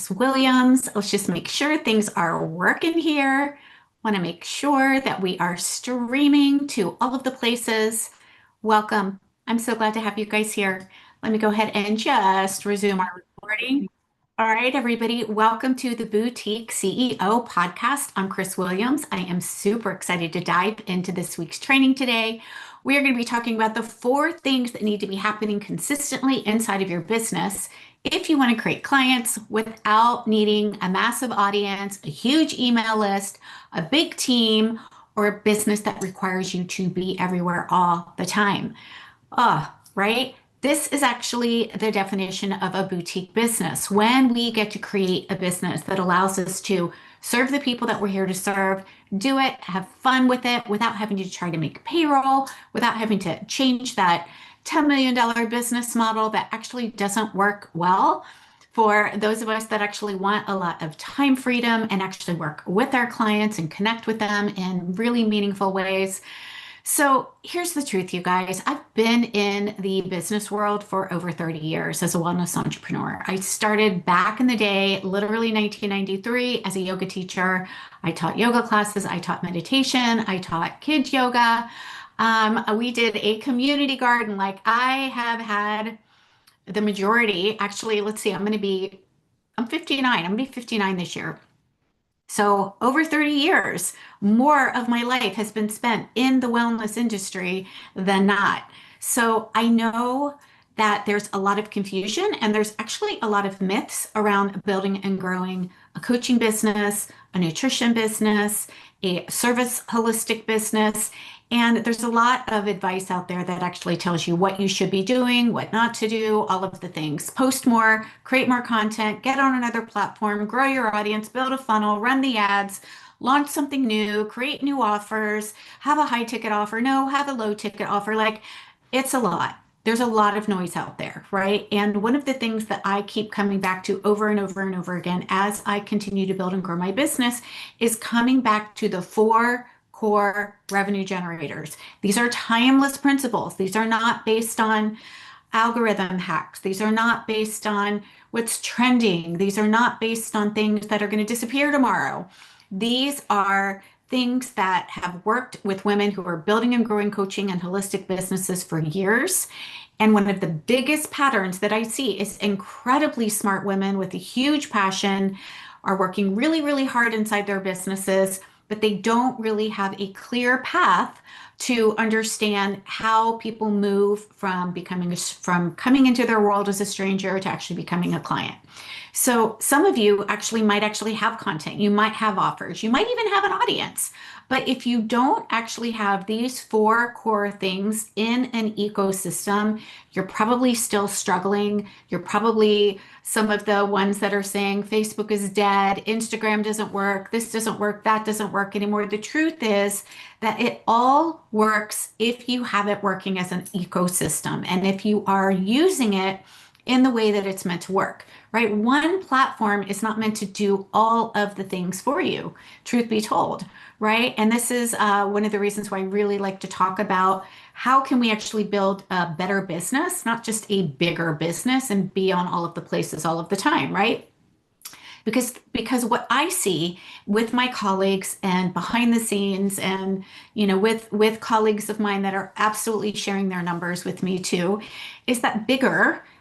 Chris Williams. Let's just make sure things are working here. Want to make sure that we are streaming to all of the places. Welcome. I'm so glad to have you guys here. Let me go ahead and just resume our recording. All right, everybody, welcome to the Boutique CEO podcast. I'm Chris Williams. I am super excited to dive into this week's training today. We are going to be talking about the 4 things that need to be happening consistently inside of your business if you want to create clients without needing a massive audience, a huge email list, a big team, or a business that requires you to be everywhere all the time. Right? This is actually the definition of a boutique business. When we get to create a business that allows us to serve the people that we're here to serve, do it, have fun with it without having to try to make payroll, without having to change that $10 million business model that actually doesn't work well for those of us that actually want a lot of time freedom and actually work with our clients and connect with them in really meaningful ways. So here's the truth, you guys. I've been in the business world for over 30 years as a wellness entrepreneur. I started back in the day, literally 1993, as a yoga teacher. I taught yoga classes, I taught meditation, I taught kids yoga. We did a community garden. Like I have had the majority, actually, let's see, I'm 59. I'm gonna be 59 this year. So, over 30 years, more of my life has been spent in the wellness industry than not. So, I know that there's a lot of confusion and there's actually a lot of myths around building and growing a coaching business, a nutrition business, a service holistic business. And there's a lot of advice out there that actually tells you what you should be doing, what not to do, all of the things. Post more, create more content, get on another platform, grow your audience, build a funnel, run the ads, launch something new, create new offers, have a high ticket offer, no, have a low ticket offer. Like it's a lot. There's a lot of noise out there, right? And one of the things that I keep coming back to over and over and over again as I continue to build and grow my business is coming back to the 4 core revenue generators. These are timeless principles. These are not based on algorithm hacks. These are not based on what's trending. These are not based on things that are going to disappear tomorrow. These are things that have worked with women who are building and growing coaching and holistic businesses for years. And one of the biggest patterns that I see is incredibly smart women with a huge passion are working really, really hard inside their businesses, but they don't really have a clear path to understand how people move from coming into their world as a stranger to actually becoming a client. So some of you actually might actually have content, you might have offers, you might even have an audience. But if you don't actually have these 4 core things in an ecosystem, you're probably still struggling. You're probably some of the ones that are saying Facebook is dead, Instagram doesn't work, this doesn't work, that doesn't work anymore. The truth is that it all works if you have it working as an ecosystem and if you are using it in the way that it's meant to work, right? One platform is not meant to do all of the things for you, truth be told, right? And this is one of the reasons why I really like to talk about how can we actually build a better business, not just a bigger business and be on all of the places all of the time, right? Because what I see with my colleagues and behind the scenes and with colleagues of mine that are absolutely sharing their numbers with me too is that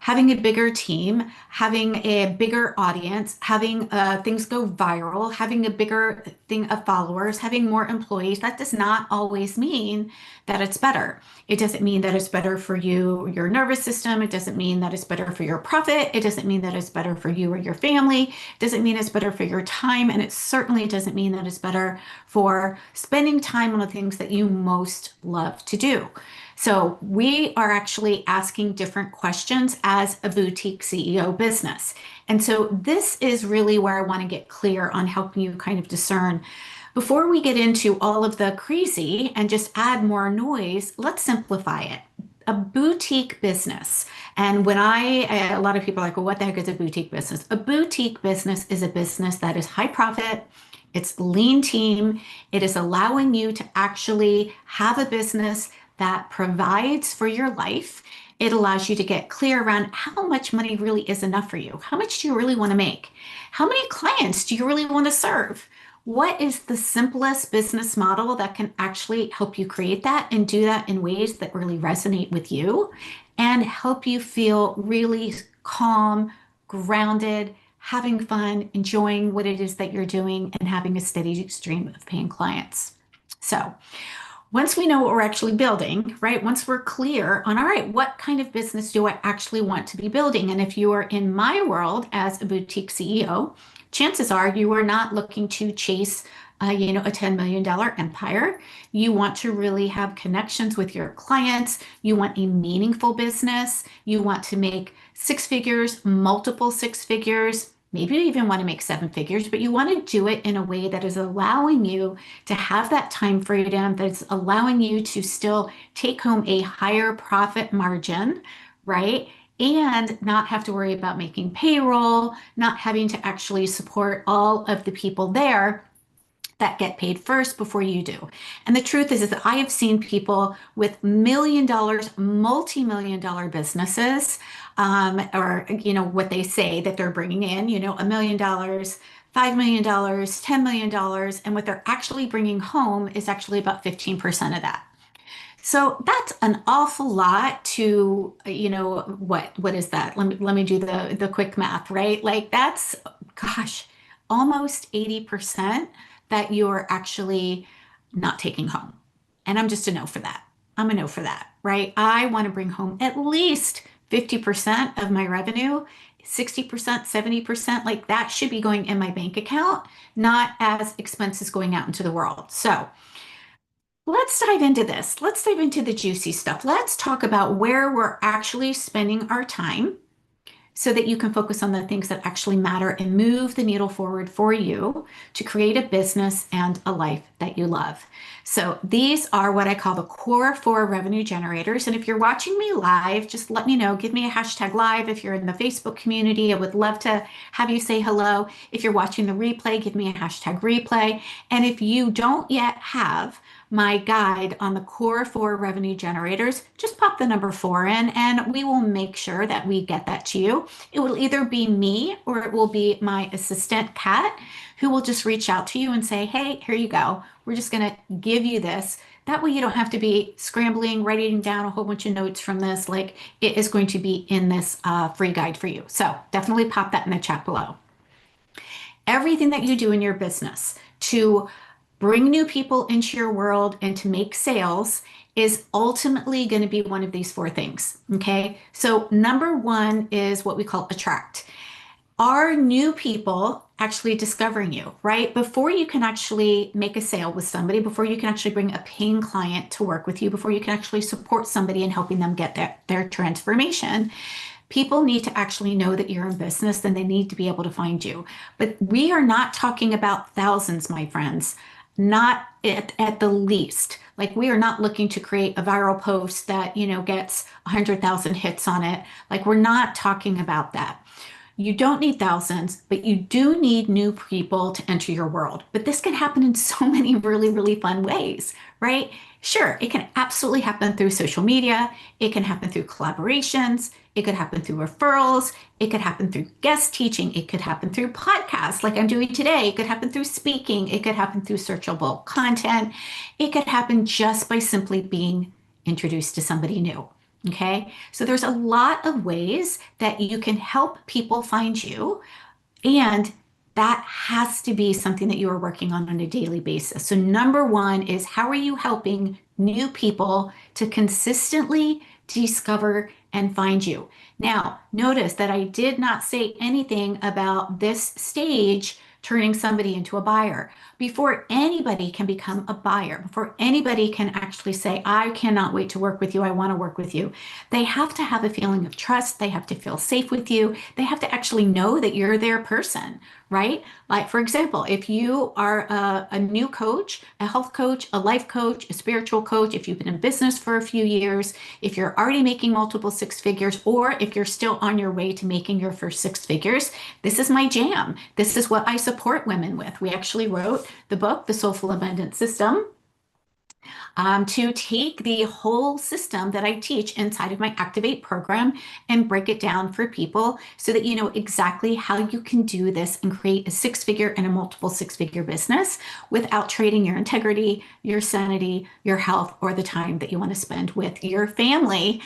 having a bigger team, having a bigger audience, having things go viral, having a bigger thing of followers, having more employees, that does not always mean that it's better. It doesn't mean that it's better for you, your nervous system. It doesn't mean that it's better for your profit. It doesn't mean that it's better for you or your family. It doesn't mean it's better for your time. And it certainly doesn't mean that it's better for spending time on the things that you most love to do. So we are actually asking different questions as a boutique CEO business. And so this is really where I want to get clear on helping you kind of discern. Before we get into all of the crazy and just add more noise, let's simplify it. A boutique business. And a lot of people are like, well, what the heck is a boutique business? A boutique business is a business that is high profit. It's lean team. It is allowing you to actually have a business that provides for your life It allows you to get clear around how much money really is enough for you. How much do you really want to make? How many clients do you really want to serve? What is the simplest business model that can actually help you create that and do that in ways that really resonate with you and help you feel really calm, grounded, having fun, enjoying what it is that you're doing, and having a steady stream of paying clients? So, once we know what we're actually building, right? Once we're clear on, all right, what kind of business do I actually want to be building? And if you are in my world as a boutique CEO, chances are you are not looking to chase, a $10 million empire. You want to really have connections with your clients. You want a meaningful business. You want to make six figures, multiple six figures. Maybe you even want to make seven figures, but you want to do it in a way that is allowing you to have that time freedom, that's allowing you to still take home a higher profit margin, right? And not have to worry about making payroll, not having to actually support all of the people there that get paid first before you do. And the truth is that I have seen people with million dollars, multi-million dollar businesses, or, what they say that they're bringing in, $1 million, $5 million, $10 million, and what they're actually bringing home is actually about 15% of that. So that's an awful lot to, what is that? Let me do the quick math, right? Like that's, gosh, almost 80% that you're actually not taking home. And I'm just a no for that. I'm a no for that, right? I want to bring home at least 50% of my revenue, 60%, 70%, like that should be going in my bank account, not as expenses going out into the world. So let's dive into this. Let's dive into the juicy stuff. Let's talk about where we're actually spending our time so that you can focus on the things that actually matter and move the needle forward for you to create a business and a life that you love. So these are what I call the core four revenue generators. And if you're watching me live, just let me know. Give me a hashtag live. If you're in the Facebook community, I would love to have you say hello. If you're watching the replay, give me a hashtag replay. And if you don't yet have my guide on the core four revenue generators, just pop the number 4 in and we will make sure that we get that to you. It will either be me or it will be my assistant, Kat, who will just reach out to you and say, hey, here you go. We're just going to give you this. That way you don't have to be scrambling, writing down a whole bunch of notes from this. Like it is going to be in this free guide for you. So definitely pop that in the chat below. Everything that you do in your business to bring new people into your world and to make sales is ultimately going to be one of these 4 things. Okay. So number 1 is what we call attract. Are new people actually discovering you, right? Before you can actually make a sale with somebody, before you can actually bring a paying client to work with you, before you can actually support somebody in helping them get their transformation, people need to actually know that you're in business, then they need to be able to find you. But we are not talking about thousands, my friends, not at the least. Like we are not looking to create a viral post that, gets 100,000 hits on it. Like we're not talking about that. You don't need thousands, but you do need new people to enter your world. But this can happen in so many really, really fun ways, right? Sure, it can absolutely happen through social media. It can happen through collaborations. It could happen through referrals. It could happen through guest teaching. It could happen through podcasts like I'm doing today. It could happen through speaking. It could happen through searchable content. It could happen just by simply being introduced to somebody new. Okay, so there's a lot of ways that you can help people find you, and that has to be something that you are working on a daily basis. So number 1 is how are you helping new people to consistently discover and find you? Now, notice that I did not say anything about this stage turning somebody into a buyer. Before anybody can become a buyer, before anybody can actually say, I cannot wait to work with you, I want to work with you, they have to have a feeling of trust. They have to feel safe with you. They have to actually know that you're their person, right? Like, for example, if you are a new coach, a health coach, a life coach, a spiritual coach, if you've been in business for a few years, if you're already making multiple 6 figures, or if you're still on your way to making your first 6 figures, this is my jam. This is what I support women with. We actually wrote the book, The Soulful Abundance System. To take the whole system that I teach inside of my Activate program and break it down for people so that you know exactly how you can do this and create a six-figure and a multiple six-figure business without trading your integrity, your sanity, your health, or the time that you want to spend with your family.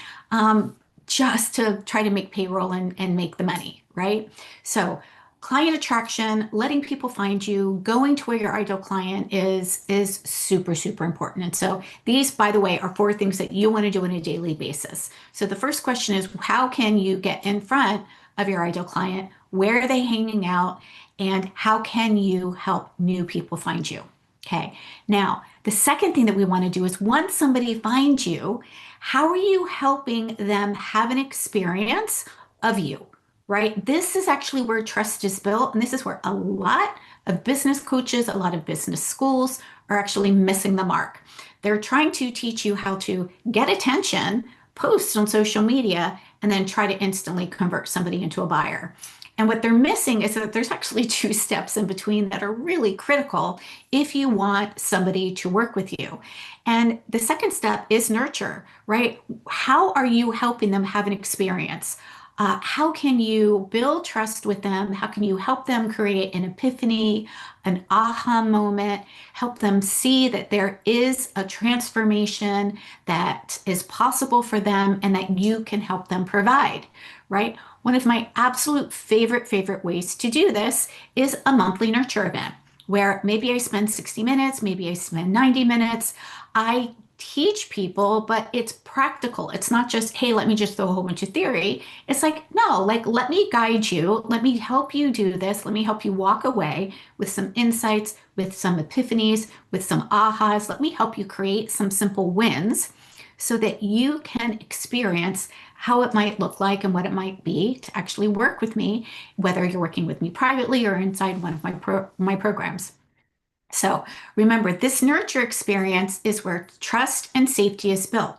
Just to try to make payroll and make the money, right? So client attraction, letting people find you, going to where your ideal client is super, super important. And so these, by the way, are four things that you want to do on a daily basis. So the first question is, how can you get in front of your ideal client? Where are they hanging out? And how can you help new people find you? Okay. Now, the second thing that we want to do is once somebody finds you, how are you helping them have an experience of you? Right? This is actually where trust is built. And this is where a lot of business coaches, a lot of business schools are actually missing the mark. They're trying to teach you how to get attention, post on social media, and then try to instantly convert somebody into a buyer. And what they're missing is that there's actually two steps in between that are really critical if you want somebody to work with you. And the second step is nurture, right? How are you helping them have an experience? How can you build trust with them? How can you help them create an epiphany, an aha moment, help them see that there is a transformation that is possible for them and that you can help them provide, right? One of my absolute favorite ways to do this is a monthly nurture event where maybe I spend 60 minutes, maybe I spend 90 minutes. I teach people, but it's practical. It's not just, hey, let me just throw a whole bunch of theory. It's like, no, like, let me guide you. Let me help you do this. Let me help you walk away with some insights, with some epiphanies, with some ahas. Let me help you create some simple wins so that you can experience how it might look like and what it might be to actually work with me, whether you're working with me privately or inside one of my programs. So remember, this nurture experience is where trust and safety is built.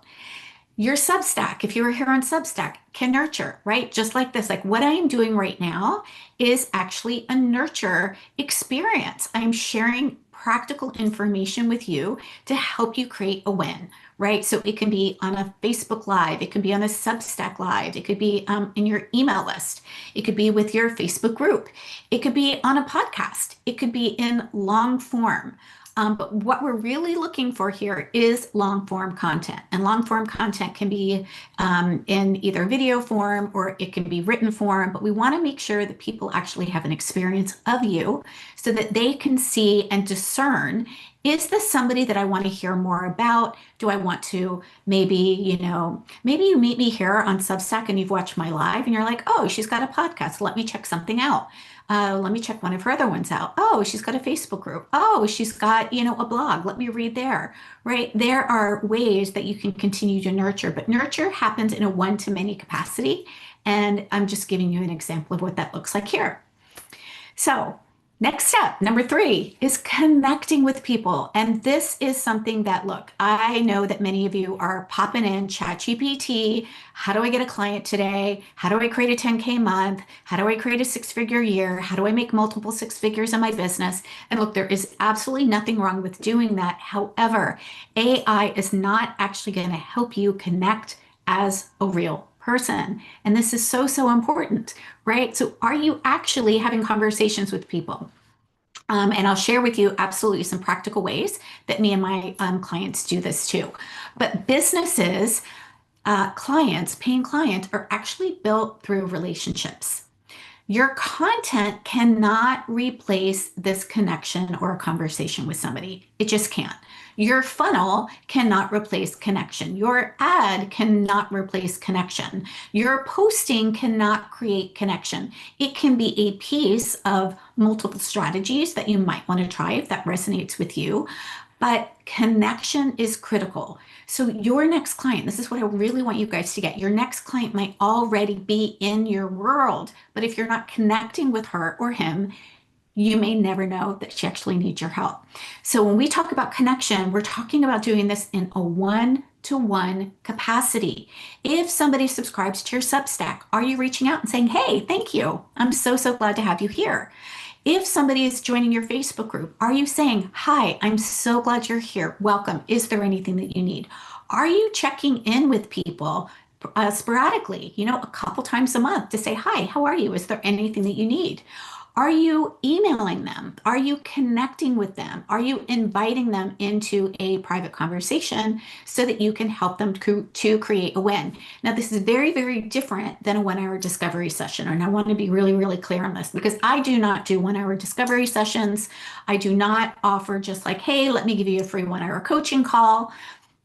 Your Substack, if you were here on Substack, can nurture, right? Just like this, like what I am doing right now is actually a nurture experience. I'm sharing practical information with you to help you create a win, right? So it can be on a Facebook Live, it can be on a Substack Live, it could be in your email list, it could be with your Facebook group, it could be on a podcast, it could be in long form. But what we're really looking for here is long form content. And long form content can be in either video form or it can be written form. But we want to make sure that people actually have an experience of you so that they can see and discern, is this somebody that I want to hear more about? Do I want to maybe, maybe you meet me here on Substack and you've watched my live and you're like, oh, she's got a podcast. Let me check something out. Let me check one of her other ones out. Oh, she's got a Facebook group. Oh, she's got, a blog. Let me read there, right? There are ways that you can continue to nurture, but nurture happens in a one-to-many capacity. And I'm just giving you an example of what that looks like here. So next step, number 3, is connecting with people. And this is something that, look, I know that many of you are popping in ChatGPT. How do I get a client today? How do I create a 10K month? How do I create a six-figure year? How do I make multiple six figures in my business? And look, there is absolutely nothing wrong with doing that. However, AI is not actually going to help you connect as a real person. And this is so, so important, right? So are you actually having conversations with people? And I'll share with you absolutely some practical ways that me and my clients do this too. But businesses, clients, paying clients are actually built through relationships. Your content cannot replace this connection or a conversation with somebody. It just can't. Your funnel cannot replace connection. Your ad cannot replace connection. Your posting cannot create connection. It can be a piece of multiple strategies that you might want to try if that resonates with you. But connection is critical. So your next client, this is what I really want you guys to get. Your next client might already be in your world, but if you're not connecting with her or him, you may never know that she actually needs your help. So when we talk about connection, we're talking about doing this in a one-to-one capacity. If somebody subscribes to your Substack, are you reaching out and saying, hey, thank you. I'm so, so glad to have you here. If somebody is joining your Facebook group, are you saying, "Hi, I'm so glad you're here. Welcome. Is there anything that you need?" Are you checking in with people sporadically, a couple times a month to say, "Hi, how are you? Is there anything that you need?" Are you emailing them? Are you connecting with them? Are you inviting them into a private conversation so that you can help them to create a win? Now, this is very, very different than a 1 hour discovery session. And I want to be really, really clear on this because I do not do 1 hour discovery sessions. I do not offer just like, "Hey, let me give you a free 1 hour coaching call,"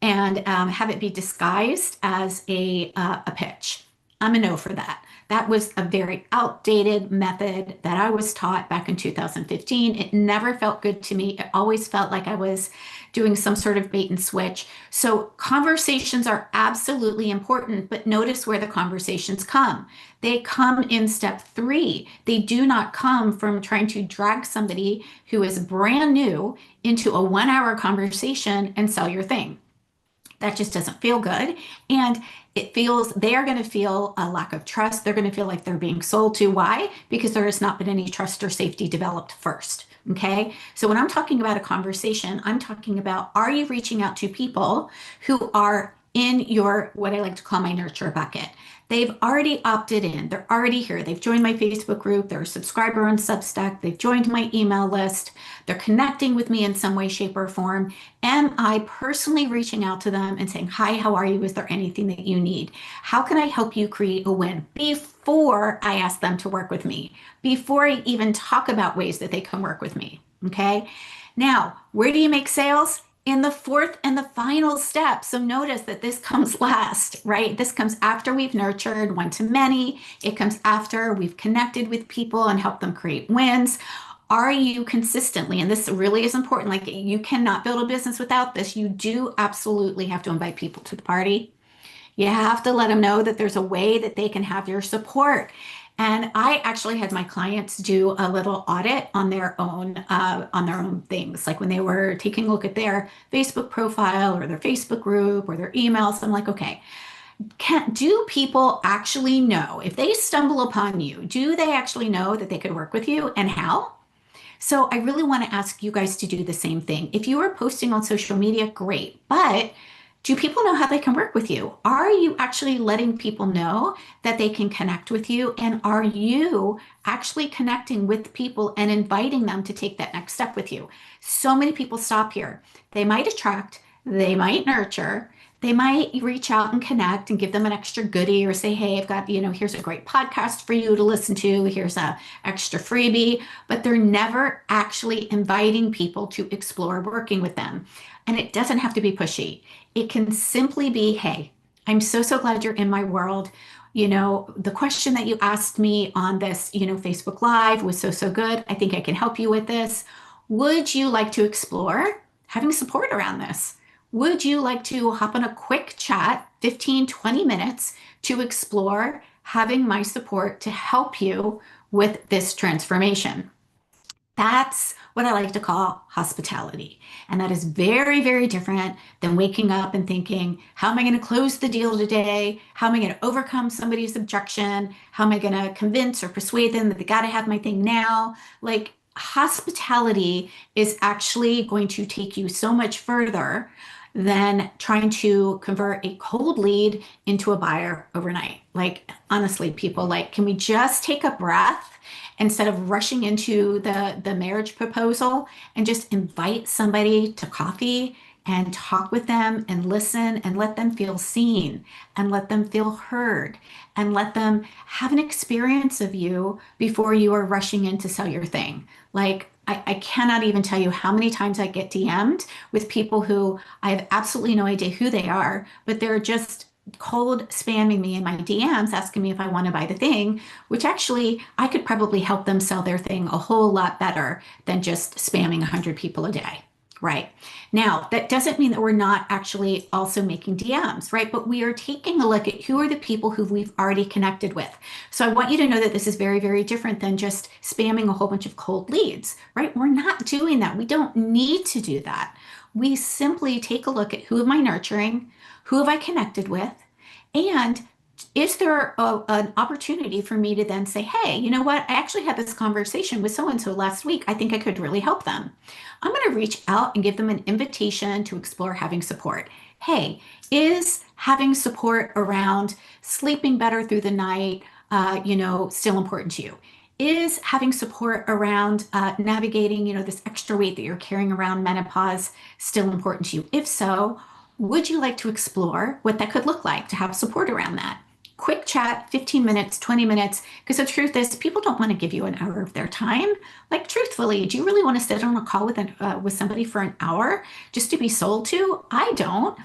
and have it be disguised as a pitch. I'm a no for that. That was a very outdated method that I was taught back in 2015. It never felt good to me. It always felt like I was doing some sort of bait and switch. So conversations are absolutely important, but notice where the conversations come. They come in step 3. They do not come from trying to drag somebody who is brand new into a 1 hour conversation and sell your thing. That just doesn't feel good. And they are going to feel a lack of trust. They're going to feel like they're being sold to. Why? Because there has not been any trust or safety developed first. Okay. So when I'm talking about a conversation, I'm talking about, are you reaching out to people who are in your, what I like to call my nurture bucket? They've already opted in. They're already here. They've joined my Facebook group. They're a subscriber on Substack. They've joined my email list. They're connecting with me in some way, shape, or form. Am I personally reaching out to them and saying, "Hi, how are you? Is there anything that you need? How can I help you create a win?" Before I ask them to work with me, before I even talk about ways that they can work with me. Okay. Now, where do you make sales? In the 4th and the final step. So notice that this comes last, right? This comes after we've nurtured one to many. It comes after we've connected with people and helped them create wins. Are you consistently, and this really is important, like you cannot build a business without this. You do absolutely have to invite people to the party. You have to let them know that there's a way that they can have your support. And I actually had my clients do a little audit on their own things, like when they were taking a look at their Facebook profile or their Facebook group or their emails. I'm like, okay, do people actually know if they stumble upon you? Do they actually know that they could work with you and how? So I really want to ask you guys to do the same thing. If you are posting on social media, great. But do people know how they can work with you? Are you actually letting people know that they can connect with you? And are you actually connecting with people and inviting them to take that next step with you? So many people stop here. They might attract, they might nurture, they might reach out and connect and give them an extra goodie or say, "Hey, I've got, here's a great podcast for you to listen to. Here's a extra freebie," but they're never actually inviting people to explore working with them. And it doesn't have to be pushy. It can simply be, "Hey, I'm so, so glad you're in my world. The question that you asked me on this, Facebook Live was so, so good. I think I can help you with this. Would you like to explore having support around this? Would you like to hop on a quick chat, 15, 20 minutes, to explore having my support to help you with this transformation?" That's what I like to call hospitality. And that is very, very different than waking up and thinking, "How am I going to close the deal today? How am I going to overcome somebody's objection? How am I going to convince or persuade them that they got to have my thing now?" Like, hospitality is actually going to take you so much further than trying to convert a cold lead into a buyer overnight. Like, honestly, people, like, can we just take a breath instead of rushing into the marriage proposal and just invite somebody to coffee and talk with them and listen and let them feel seen and let them feel heard and let them have an experience of you before you are rushing in to sell your thing. Like, I cannot even tell you how many times I get DM'd with people who I have absolutely no idea who they are, but they're just cold spamming me in my DMs asking me if I want to buy the thing, which actually I could probably help them sell their thing a whole lot better than just spamming 100 people a day. Right. Now, that doesn't mean that we're not actually also making DMs, right? But we are taking a look at who are the people who we've already connected with. So I want you to know that this is very, very different than just spamming a whole bunch of cold leads, right? We're not doing that. We don't need to do that. We simply take a look at who am I nurturing, who have I connected with, and is there an opportunity for me to then say, hey, you know what? I actually had this conversation with so and so last week. I think I could really help them. I'm going to reach out and give them an invitation to explore having support. Hey, is having support around sleeping better through the night, still important to you? Is having support around navigating, this extra weight that you're carrying around menopause still important to you? If so, would you like to explore what that could look like to have support around that? Quick chat, 15 minutes, 20 minutes, because the truth is people don't want to give you an hour of their time. Like truthfully, do you really want to sit on a call with somebody for an hour just to be sold to? I don't.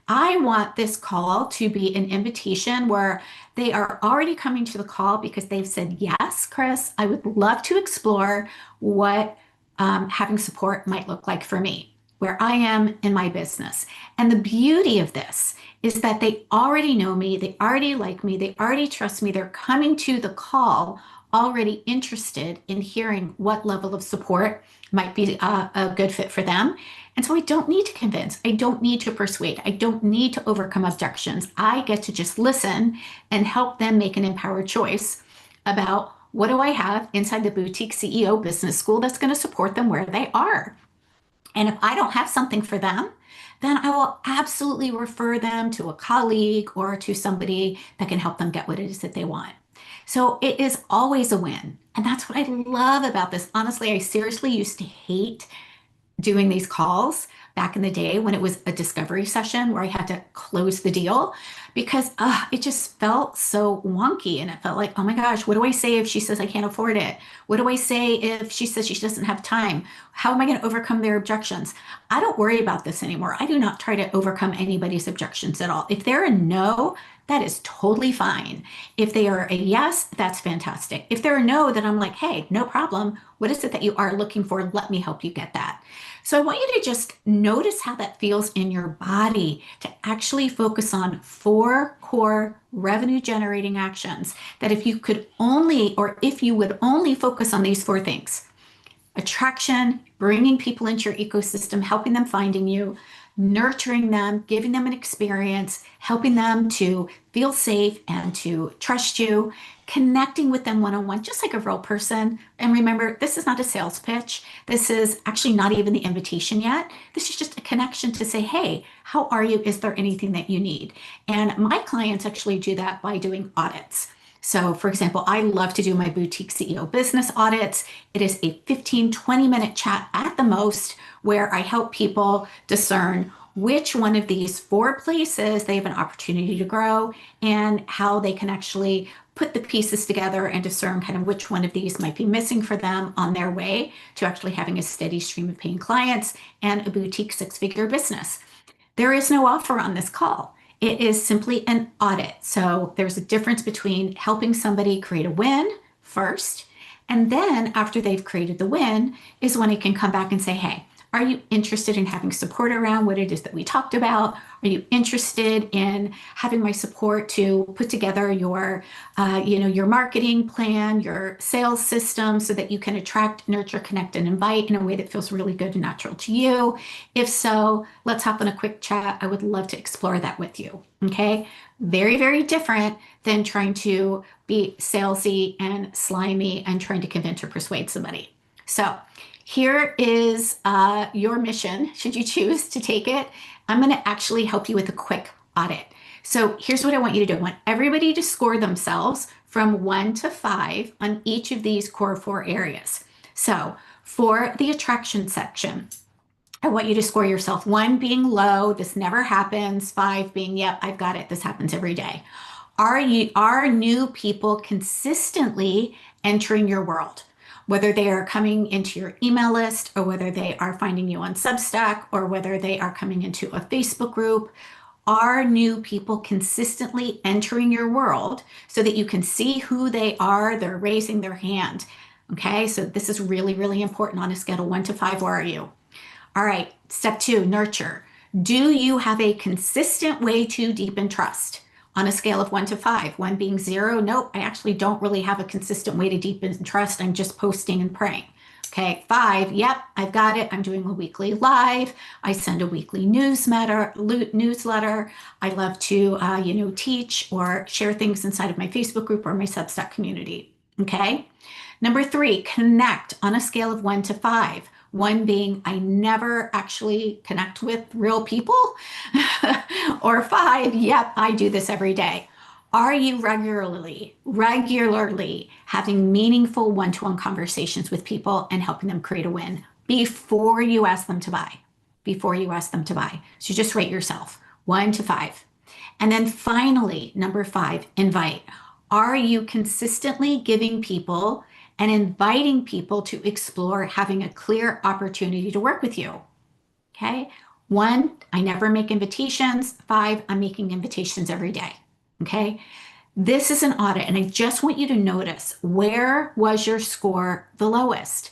I want this call to be an invitation where they are already coming to the call because they've said, yes, Chris, I would love to explore what having support might look like for me, where I am in my business. And the beauty of this is that they already know me, they already like me, they already trust me. They're coming to the call already interested in hearing what level of support might be a good fit for them. And so I don't need to convince, I don't need to persuade, I don't need to overcome objections. I get to just listen and help them make an empowered choice about what do I have inside the Boutique CEO Business School that's going to support them where they are. And if I don't have something for them, then I will absolutely refer them to a colleague or to somebody that can help them get what it is that they want. So it is always a win. And that's what I love about this. Honestly, I seriously used to hate doing these calls back in the day when it was a discovery session where I had to close the deal because it just felt so wonky. And it felt like, oh my gosh, what do I say if she says I can't afford it? What do I say if she says she doesn't have time? How am I going to overcome their objections? I don't worry about this anymore. I do not try to overcome anybody's objections at all. If they're a no, that is totally fine. If they are a yes, that's fantastic. If they're a no, then I'm like, hey, no problem. What is it that you are looking for? Let me help you get that. So I want you to just notice how that feels in your body to actually focus on 4 core revenue generating actions that if you could only, or if you would only focus on these 4 things: attraction, bringing people into your ecosystem, helping them finding you, nurturing them, giving them an experience, helping them to feel safe and to trust you, connecting with them one-on-one, just like a real person. And remember, this is not a sales pitch. This is actually not even the invitation yet. This is just a connection to say, hey, how are you? Is there anything that you need? And my clients actually do that by doing audits. So for example, I love to do my Boutique CEO business audits. It is a 15, 20-minute chat at the most where I help people discern which one of these 4 places they have an opportunity to grow and how they can actually put the pieces together and discern kind of which one of these might be missing for them on their way to actually having a steady stream of paying clients and a boutique 6-figure business. There is no offer on this call. It is simply an audit. So there's a difference between helping somebody create a win first, and then after they've created the win is when it can come back and say, hey, are you interested in having support around what it is that we talked about? Are you interested in having my support to put together your marketing plan, your sales system so that you can attract, nurture, connect, and invite in a way that feels really good and natural to you? If so, let's hop on a quick chat. I would love to explore that with you. Okay. Very, very different than trying to be salesy and slimy and trying to convince or persuade somebody. So here is your mission, should you choose to take it. I'm going to actually help you with a quick audit. So here's what I want you to do. I want everybody to score themselves from 1 to 5 on each of these core 4 areas. So for the attraction section, I want you to score yourself 1 being low, this never happens, 5 being, yep, I've got it, this happens every day. Are new people consistently entering your world? Whether they are coming into your email list or whether they are finding you on Substack or whether they are coming into a Facebook group, are new people consistently entering your world so that you can see who they are? They're raising their hand. Okay, so this is really, really important on a scale of 1 to 5. Where are you? All right, step 2, nurture. Do you have a consistent way to deepen trust? On a scale of 1 to 5, 1 being 0, nope, I actually don't really have a consistent way to deepen trust. I'm just posting and praying. Okay, 5, yep, I've got it. I'm doing a weekly live. I send a weekly newsletter. I love to, teach or share things inside of my Facebook group or my Substack community. Okay. Number 3, connect on a scale of 1 to 5. 1 being I never actually connect with real people, or 5, yep, I do this every day. Are you regularly having meaningful one-to-one conversations with people and helping them create a win before you ask them to buy? Before you ask them to buy. So just rate yourself 1 to 5. And then finally, number 5, invite. Are you consistently giving people and inviting people to explore having a clear opportunity to work with you? Okay. 1, I never make invitations. 5, I'm making invitations every day. Okay. This is an audit, and I just want you to notice, where was your score the lowest?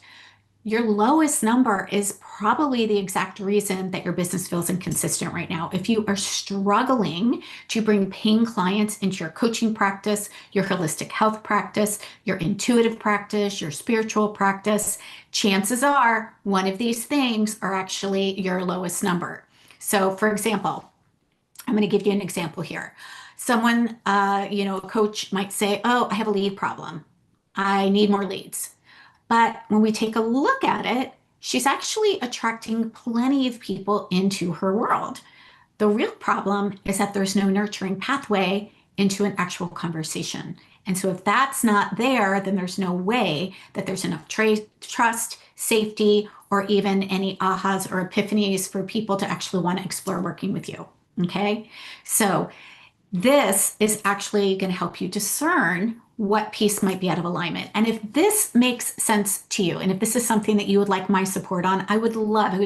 Your lowest number is probably the exact reason that your business feels inconsistent right now. If you are struggling to bring paying clients into your coaching practice, your holistic health practice, your intuitive practice, your spiritual practice, chances are one of these things are actually your lowest number. So, for example, I'm going to give you an example here. Someone, a coach might say, "Oh, I have a lead problem. I need more leads." But when we take a look at it, she's actually attracting plenty of people into her world. The real problem is that there's no nurturing pathway into an actual conversation. And so if that's not there, then there's no way that there's enough trust, safety, or even any ahas or epiphanies for people to actually want to explore working with you. Okay. So this is actually going to help you discern what piece might be out of alignment. And if this makes sense to you, and if this is something that you would like my support on, I would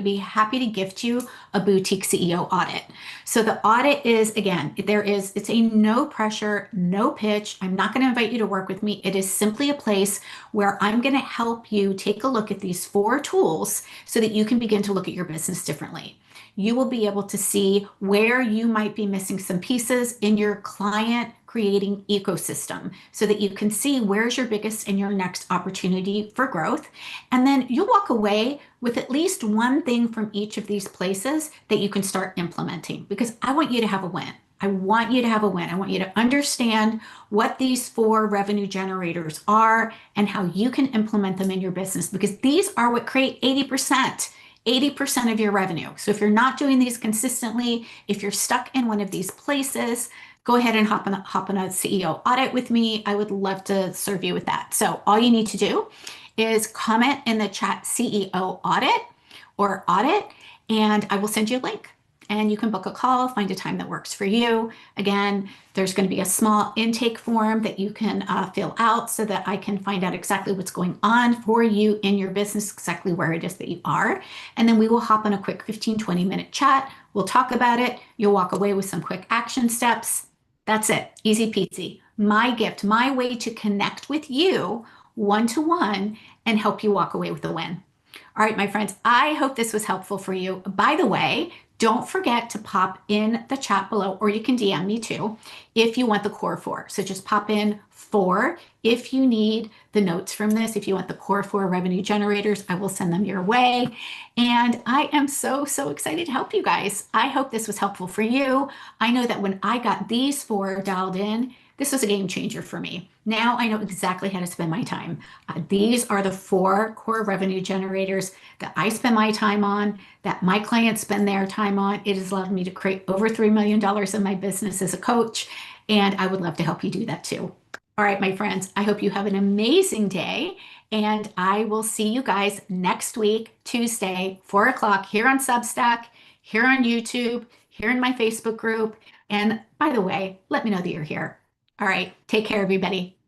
be happy to gift you a boutique CEO audit. So the audit is, again, it's a no pressure, no pitch. I'm not going to invite you to work with me. It is simply a place where I'm going to help you take a look at these 4 tools so that you can begin to look at your business differently. You will be able to see where you might be missing some pieces in your client creating ecosystem so that you can see where's your biggest and your next opportunity for growth. And then you'll walk away with at least one thing from each of these places that you can start implementing, because I want you to have a win. I want you to have a win. I want you to understand what these 4 revenue generators are and how you can implement them in your business, because these are what create 80% of your revenue. So if you're not doing these consistently, if you're stuck in one of these places, go ahead and hop on a CEO audit with me. I would love to serve you with that. So all you need to do is comment in the chat CEO audit or audit, and I will send you a link. And you can book a call, find a time that works for you. Again, there's going to be a small intake form that you can fill out so that I can find out exactly what's going on for you in your business, exactly where it is that you are. And then we will hop on a quick 15-20 minute chat. We'll talk about it. You'll walk away with some quick action steps. That's it. Easy peasy. My gift, my way to connect with you one-to-one and help you walk away with a win. All right, my friends, I hope this was helpful for you. By the way, don't forget to pop in the chat below, or you can DM me too, if you want the core 4. So just pop in 4 if you need the notes from this. If you want the core 4 revenue generators, I will send them your way. And I am so excited to help you guys. I hope this was helpful for you. I know that when I got these 4 dialed in, this was a game changer for me. Now I know exactly how to spend my time. These are the 4 core revenue generators that I spend my time on, that my clients spend their time on. It has allowed me to create over $3 million in my business as a coach, and I would love to help you do that too. All right, my friends, I hope you have an amazing day, and I will see you guys next week, Tuesday, 4 o'clock here on Substack, here on YouTube, here in my Facebook group. And by the way, let me know that you're here. All right. Take care, everybody.